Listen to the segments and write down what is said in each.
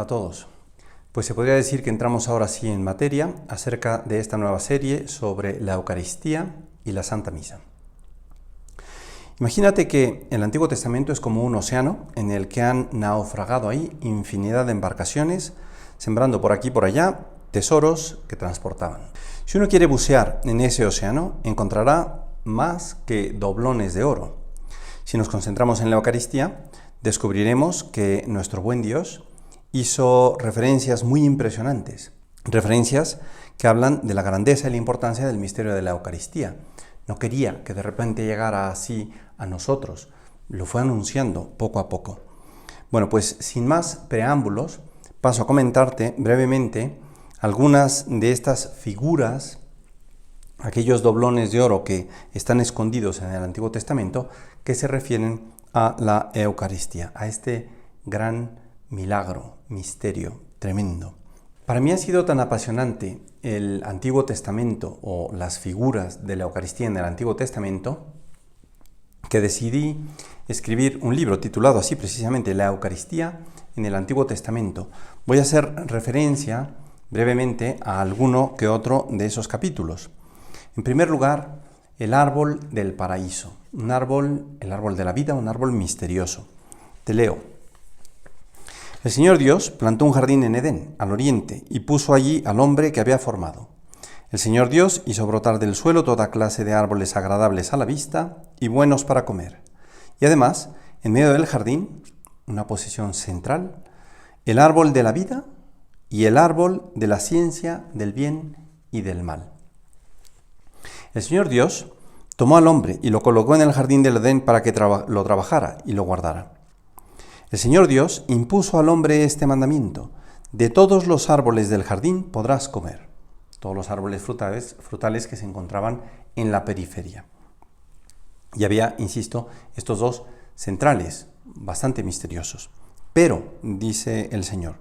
Hola a todos. Pues se podría decir que entramos ahora sí en materia acerca de esta nueva serie sobre la Eucaristía y la Santa Misa. Imagínate que el Antiguo Testamento es como un océano en el que han naufragado ahí infinidad de embarcaciones, sembrando por aquí y por allá tesoros que transportaban. Si uno quiere bucear en ese océano, encontrará más que doblones de oro. Si nos concentramos en la Eucaristía, descubriremos que nuestro buen Dios hizo referencias muy impresionantes, referencias que hablan de la grandeza y la importancia del misterio de la Eucaristía. No quería que de repente llegara así a nosotros, lo fue anunciando poco a poco. Bueno, pues sin más preámbulos, paso a comentarte brevemente algunas de estas figuras, aquellos doblones de oro que están escondidos en el Antiguo Testamento, que se refieren a la Eucaristía, a este gran milagro, misterio tremendo. Para mí ha sido tan apasionante el Antiguo Testamento o las figuras de la Eucaristía en el Antiguo Testamento que decidí escribir un libro titulado así precisamente La Eucaristía en el Antiguo Testamento. Voy a hacer referencia brevemente a alguno que otro de esos capítulos. En primer lugar, el árbol del paraíso, el árbol de la vida, un árbol misterioso. Te leo. El Señor Dios plantó un jardín en Edén, al oriente, y puso allí al hombre que había formado. El Señor Dios hizo brotar del suelo toda clase de árboles agradables a la vista y buenos para comer. Y además, en medio del jardín, una posición central, el árbol de la vida y el árbol de la ciencia del bien y del mal. El Señor Dios tomó al hombre y lo colocó en el jardín del Edén para que lo trabajara y lo guardara. El Señor Dios impuso al hombre este mandamiento: de todos los árboles del jardín podrás comer. Todos los árboles frutales que se encontraban en la periferia. Y había, insisto, estos dos centrales, bastante misteriosos. Pero, dice el Señor,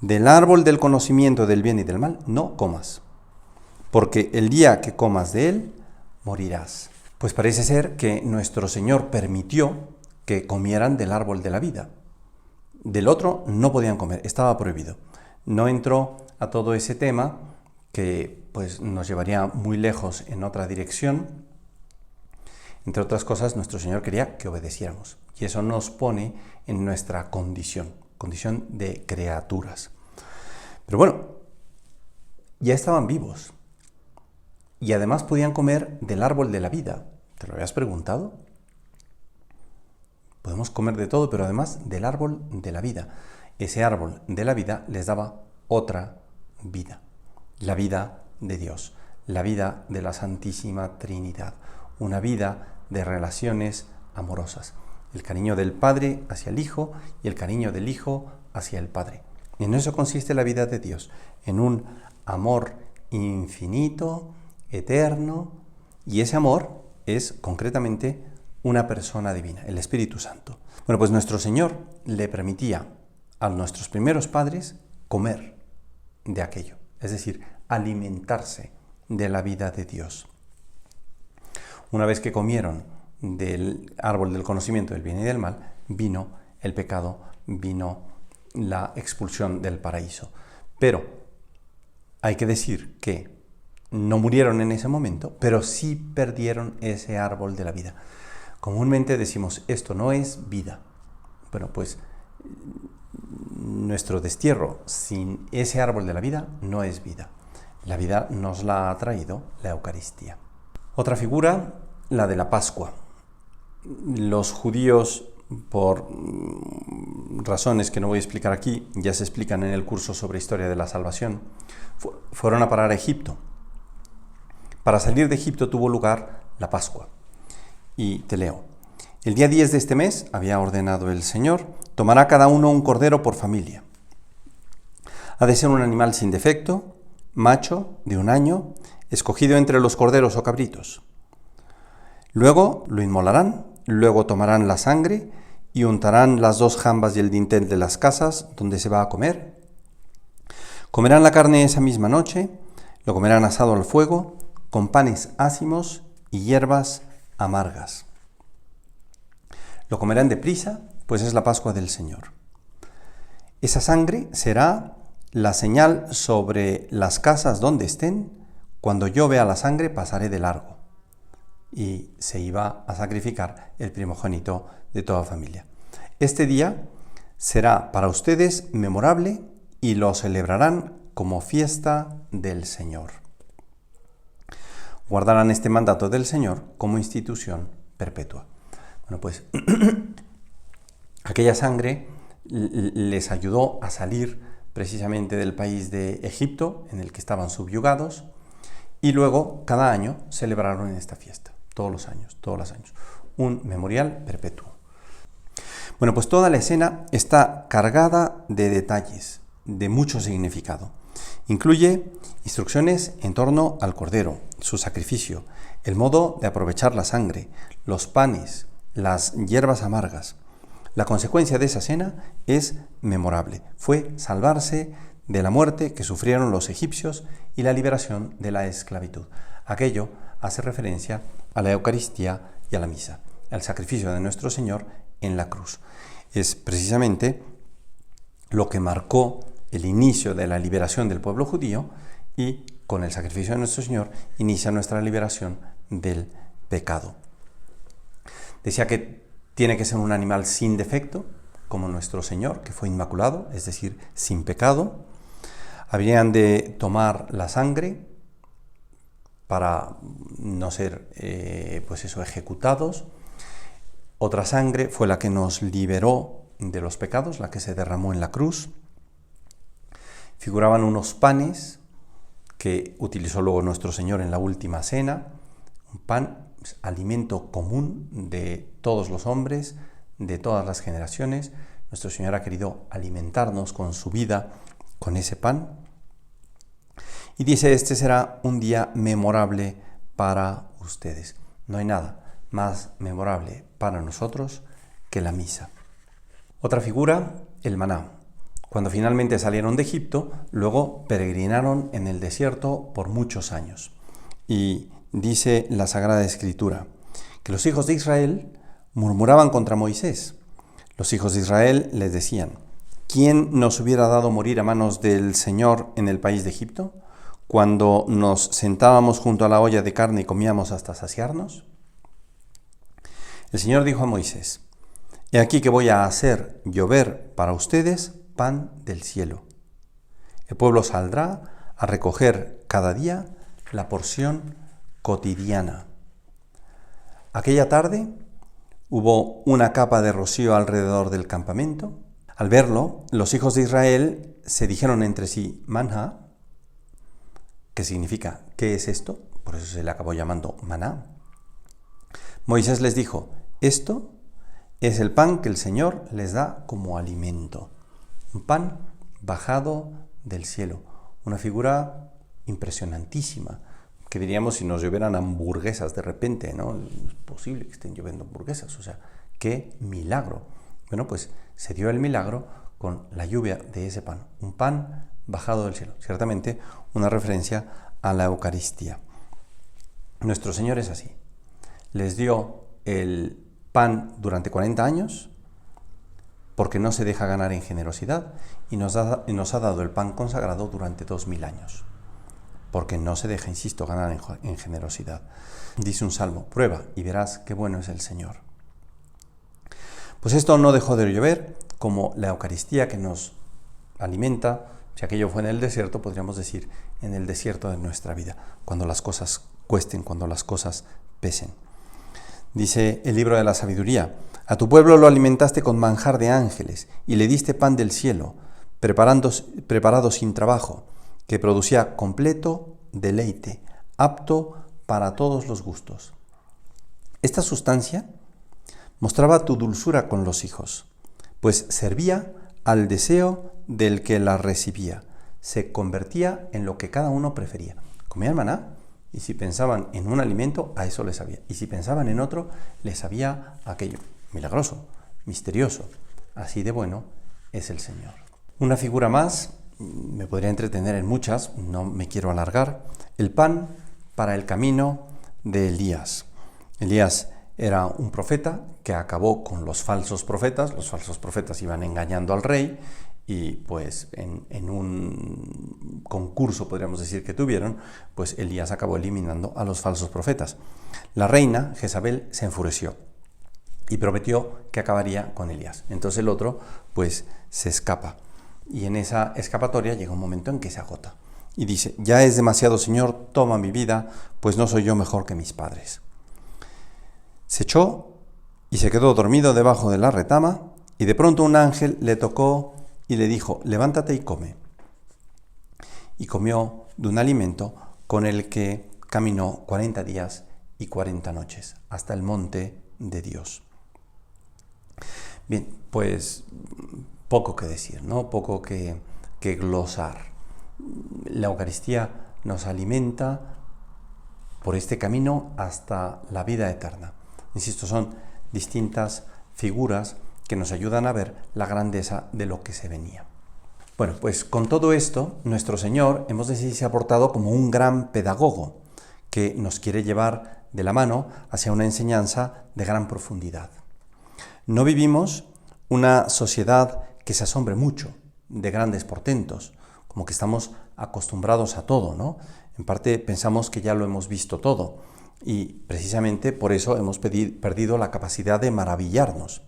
del árbol del conocimiento del bien y del mal no comas, porque el día que comas de él, morirás. Pues parece ser que nuestro Señor permitió que comieran del árbol de la vida. Del otro no podían comer, estaba prohibido. No entró a todo ese tema que pues nos llevaría muy lejos en otra dirección. Entre otras cosas, nuestro Señor quería que obedeciéramos. Y eso nos pone en nuestra condición de criaturas. Pero bueno, ya estaban vivos. Y además podían comer del árbol de la vida. ¿Te lo habías preguntado? Podemos comer de todo, pero además del árbol de la vida. Ese árbol de la vida les daba otra vida. La vida de Dios, la vida de la Santísima Trinidad. Una vida de relaciones amorosas. El cariño del Padre hacia el Hijo y el cariño del Hijo hacia el Padre. Y en eso consiste la vida de Dios, en un amor infinito, eterno, y ese amor es concretamente una persona divina, el Espíritu Santo. Bueno, pues nuestro Señor le permitía a nuestros primeros padres comer de aquello, es decir, alimentarse de la vida de Dios. Una vez que comieron del árbol del conocimiento del bien y del mal, vino el pecado, vino la expulsión del paraíso. Pero hay que decir que no murieron en ese momento, pero sí perdieron ese árbol de la vida. Comúnmente decimos, esto no es vida. Bueno, pues nuestro destierro sin ese árbol de la vida no es vida. La vida nos la ha traído la Eucaristía. Otra figura, la de la Pascua. Los judíos, por razones que no voy a explicar aquí, ya se explican en el curso sobre historia de la salvación, fueron a parar a Egipto. Para salir de Egipto tuvo lugar la Pascua. Y te leo. El día 10 de este mes, había ordenado el Señor, tomará cada uno un cordero por familia. Ha de ser un animal sin defecto, macho, de 1 año, escogido entre los corderos o cabritos. Luego lo inmolarán, luego tomarán la sangre y untarán las 2 jambas y el dintel de las casas donde se va a comer. Comerán la carne esa misma noche, lo comerán asado al fuego, con panes ácimos y hierbas amargas. Lo comerán deprisa, pues es la Pascua del Señor. Esa sangre será la señal sobre las casas donde estén. Cuando yo vea la sangre, pasaré de largo. Y se iba a sacrificar el primogénito de toda familia. Este día será para ustedes memorable y lo celebrarán como fiesta del Señor. Guardarán este mandato del Señor como institución perpetua. Bueno, pues aquella sangre les ayudó a salir precisamente del país de Egipto, en el que estaban subyugados, y luego cada año celebraron esta fiesta, todos los años, un memorial perpetuo. Bueno, pues toda la escena está cargada de detalles, de mucho significado. Incluye instrucciones en torno al cordero, su sacrificio, el modo de aprovechar la sangre, los panes, las hierbas amargas. La consecuencia de esa cena es memorable. Fue salvarse de la muerte que sufrieron los egipcios y la liberación de la esclavitud. Aquello hace referencia a la Eucaristía y a la misa, al sacrificio de nuestro Señor en la cruz. Es precisamente lo que marcó el inicio de la liberación del pueblo judío, y con el sacrificio de nuestro Señor inicia nuestra liberación del pecado. Decía que tiene que ser un animal sin defecto, como nuestro Señor, que fue inmaculado, es decir, sin pecado. Habrían de tomar la sangre para no ser ejecutados. Otra sangre fue la que nos liberó de los pecados, la que se derramó en la cruz. Figuraban unos panes que utilizó luego nuestro Señor en la última cena, un pan, alimento común de todos los hombres, de todas las generaciones. Nuestro Señor ha querido alimentarnos con su vida, con ese pan. Y dice, este será un día memorable para ustedes. No hay nada más memorable para nosotros que la misa. Otra figura, el maná. Cuando finalmente salieron de Egipto, luego peregrinaron en el desierto por muchos años. Y dice la Sagrada Escritura que los hijos de Israel murmuraban contra Moisés. Los hijos de Israel les decían, ¿quién nos hubiera dado morir a manos del Señor en el país de Egipto, cuando nos sentábamos junto a la olla de carne y comíamos hasta saciarnos? El Señor dijo a Moisés, he aquí que voy a hacer llover para ustedes pan del cielo. El pueblo saldrá a recoger cada día la porción cotidiana. Aquella tarde hubo una capa de rocío alrededor del campamento. Al verlo, los hijos de Israel se dijeron entre sí, manna, que significa, ¿qué es esto? Por eso se le acabó llamando maná. Moisés les dijo, esto es el pan que el Señor les da como alimento. Un pan bajado del cielo. Una figura impresionantísima, que diríamos si nos llovieran hamburguesas de repente, ¿no? Es posible que estén lloviendo hamburguesas, o sea, ¡qué milagro! Bueno, pues se dio el milagro con la lluvia de ese pan, un pan bajado del cielo. Ciertamente una referencia a la Eucaristía. Nuestro Señor es así. Les dio el pan durante 40 años, porque no se deja ganar en generosidad, y nos ha dado el pan consagrado durante 2000 años, porque no se deja, insisto, ganar en generosidad. Dice un salmo, prueba y verás qué bueno es el Señor. Pues esto no dejó de llover, como la Eucaristía que nos alimenta. Si aquello fue en el desierto, podríamos decir en el desierto de nuestra vida, cuando las cosas cuesten, cuando las cosas pesen. Dice el libro de la sabiduría, a tu pueblo lo alimentaste con manjar de ángeles y le diste pan del cielo, preparado sin trabajo, que producía completo deleite, apto para todos los gustos. Esta sustancia mostraba tu dulzura con los hijos, pues servía al deseo del que la recibía, se convertía en lo que cada uno prefería. Comían maná, y si pensaban en un alimento, a eso les sabía. Y si pensaban en otro, les sabía aquello. Milagroso, misterioso. Así de bueno es el Señor. Una figura más, me podría entretener en muchas, no me quiero alargar. El pan para el camino de Elías. Elías era un profeta que acabó con los falsos profetas. Los falsos profetas iban engañando al rey y pues en un concurso, podríamos decir, que tuvieron, pues Elías acabó eliminando a los falsos profetas. La reina Jezabel se enfureció y prometió que acabaría con Elías. Entonces el otro pues se escapa, y en esa escapatoria llega un momento en que se agota y dice: ya es demasiado, Señor, toma mi vida, pues no soy yo mejor que mis padres. Se echó y se quedó dormido debajo de la retama, y de pronto un ángel le tocó y le dijo: levántate y come. Y comió de un alimento con el que caminó 40 días y 40 noches hasta el monte de Dios. Bien, pues poco que decir, ¿no? Poco que glosar. La Eucaristía nos alimenta por este camino hasta la vida eterna. Insisto, son distintas figuras que nos ayudan a ver la grandeza de lo que se venía. Bueno, pues con todo esto, nuestro Señor, hemos de decir, se ha portado como un gran pedagogo que nos quiere llevar de la mano hacia una enseñanza de gran profundidad. No vivimos una sociedad que se asombre mucho de grandes portentos, como que estamos acostumbrados a todo, ¿no? En parte pensamos que ya lo hemos visto todo, y precisamente por eso hemos perdido la capacidad de maravillarnos.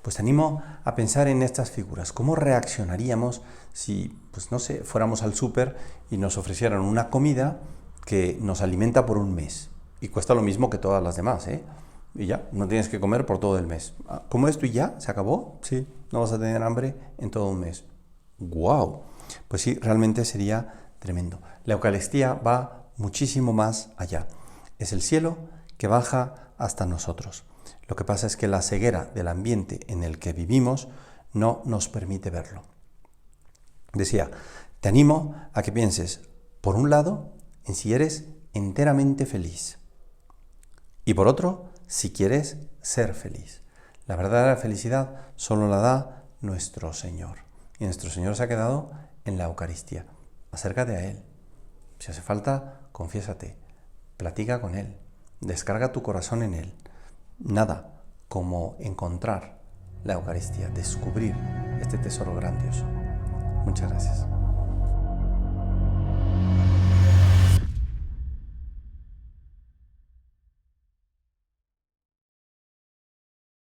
Pues te animo a pensar en estas figuras. ¿Cómo reaccionaríamos si, pues no sé, fuéramos al súper y nos ofrecieran una comida que nos alimenta por un mes y cuesta lo mismo que todas las demás, ¿eh? Y ya, no tienes que comer por todo el mes. ¿Cómo esto y ya? ¿Se acabó? Sí, no vas a tener hambre en todo un mes. ¡Guau! Pues sí, realmente sería tremendo. La Eucaristía va muchísimo más allá. Es el cielo que baja hasta nosotros. Lo que pasa es que la ceguera del ambiente en el que vivimos no nos permite verlo. Decía, te animo a que pienses, por un lado, en si eres enteramente feliz, y por otro, si quieres ser feliz. La verdadera felicidad solo la da nuestro Señor. Y nuestro Señor se ha quedado en la Eucaristía. Acércate a Él. Si hace falta, confiésate. Platica con Él. Descarga tu corazón en Él. Nada como encontrar la Eucaristía, descubrir este tesoro grandioso. Muchas gracias.